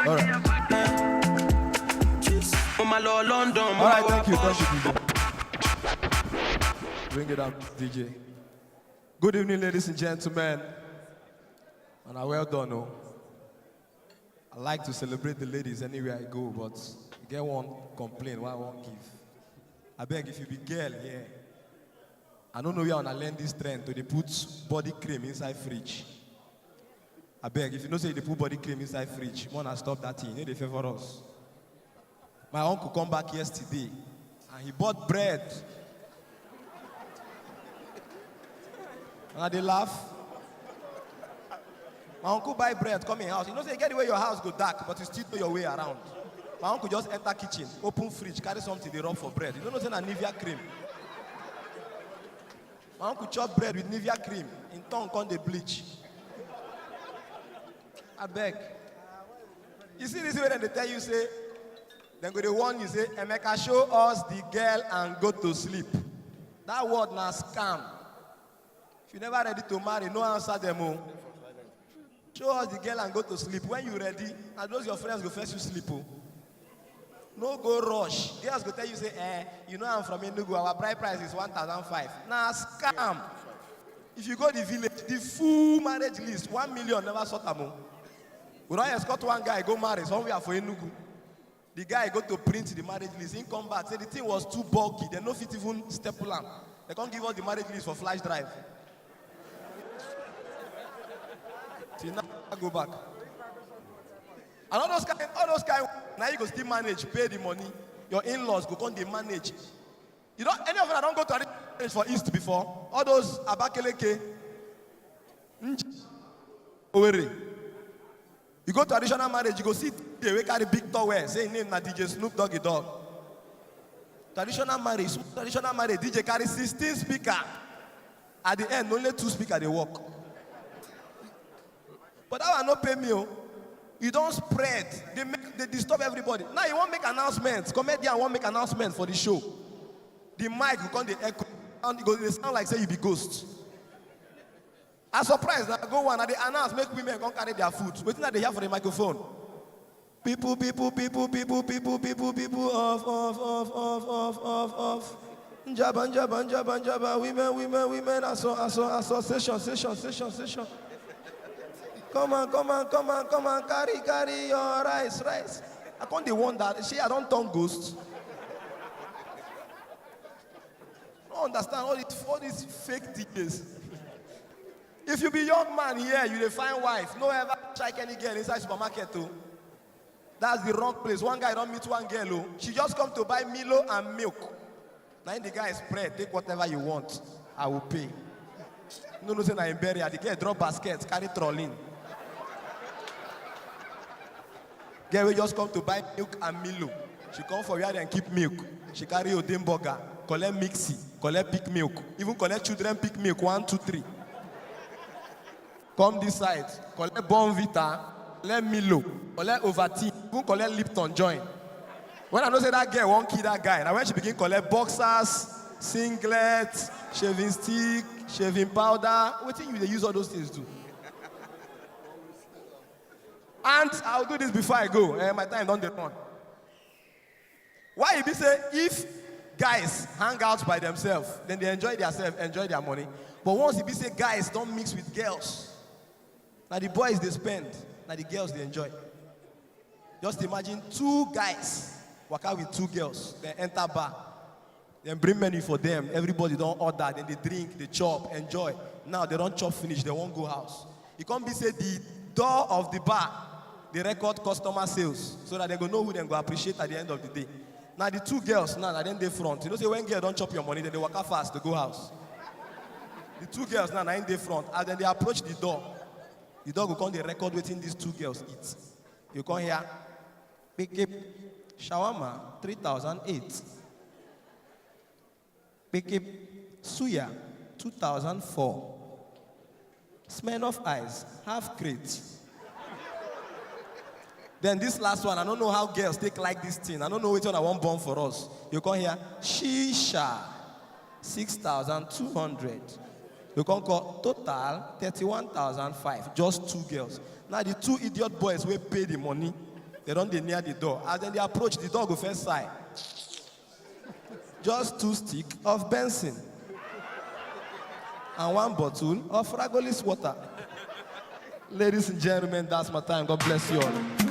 All right. All right, thank you, DJ. Bring it up, DJ. Good evening, ladies and gentlemen. And well done, oh. I like to celebrate the ladies anywhere I go, but you get one complaint, why I won't give. I beg, if you be girl here, I don't know where I want to learn this trend to they put body cream inside fridge. I beg, if you don't say they put body cream inside fridge, you want to stop that thing, you know they favor us. My uncle come back yesterday, and he bought bread. And they laugh. My uncle buy bread, come in house. You know, say, you get the way your house go dark, but you still know your way around. My uncle just enter kitchen, open fridge, carry something, they rub for bread. You don't know, say, a Nivea cream. My uncle chop bread with Nivea cream. In tongue, come the bleach. I beg. You see this way when they tell you, say, then go the one you say, Emeka, show us the girl and go to sleep. That word na scam. If you're never ready to marry, no answer them. Oh. Show us the girl and go to sleep. When you're ready, and those your friends go first you sleep. Oh. No go rush. Girls go tell you, say, you know I'm from Enugu, our bride price is 1,500. Nah, scam. If you go to the village, the full marriage list, 1 million never sort them. We don't escort one guy, go marry, somewhere for Enugu. The guy go to print the marriage list. He come back, say the thing was too bulky. They no fit even staple them. They can't give us the marriage list for flash drive. See, now I go back. And all those kind, now you go still manage, pay the money. Your in-laws go come they manage. You know, any of them don't go to a for East before. All those Abakeleke, Owerri. You go to traditional marriage, you go see they carry big towel, say name na DJ Snoop Doggy Dog. Traditional marriage, DJ carry 16 speakers. At the end, only 2 speakers they work. But that will not pay me. You don't spread. They disturb everybody. Now you won't make announcements. Comedian won't make announcements for the show. The mic will come the echo. And they sound like say you be ghost. I'm surprised that go one and they announce make women come carry their food. Waiting that they hear for the microphone. People, off. Njaba, women, association. Come on, carry your rice. I can't wonder, I don't turn ghost. I don't understand all these fake DJs. If you be young man here, you will find wife. No ever check any girl inside supermarket too. That's the wrong place. One guy don't meet one girl. Oh. She just come to buy Milo and milk. Now the guy is spread. Take whatever you want. I will pay. No, say na in burial. The girl drop basket, carry trolley. Girl will just come to buy milk and Milo. She come for where and keep milk. She carry Odin burger, collect mixie, collect pick milk, even collect children pick milk 1, 2, 3. Come this side, collect Bonvita, collect Milo, collect Ovaltine, even collect Lipton join. When I know say that girl won't kill that guy, now when she begin collect boxers, singlets, shaving stick, shaving powder, what do you use all those things to? And I'll do this before I go. My time don't run. Why if you say if guys hang out by themselves, then they enjoy themselves, enjoy their money. But once if you say guys don't mix with girls, now the boys they spend, now the girls they enjoy. Just imagine 2 guys walk out with 2 girls, then enter bar, then bring menu for them. Everybody don't order, then they drink, they chop, enjoy. Now they don't chop finish, they won't go house. You can't be say the door of the bar, they record customer sales so that they go know who they go appreciate at the end of the day. Now the 2 girls now then they front. You know say when girls don't chop your money, then they walk out fast to go house. The 2 girls now in the front, and then they approach the door. The dog will come they record waiting these 2 girls eat. You come here, pick up shawarma 3008. Pick up suya 2004. Smirnoff Ice half crate. Then this last one, I don't know how girls take like this thing. I don't know which one I want born for us. You come here, shisha 6,200. You can call total 31,500. Just 2 girls. Now the 2 idiot boys will pay the money. They don't dey near the door. As then they approach, the dog go first sigh. Just 2 sticks of Benson and 1 bottle of Ragolis water. Ladies and gentlemen, that's my time. God bless you all.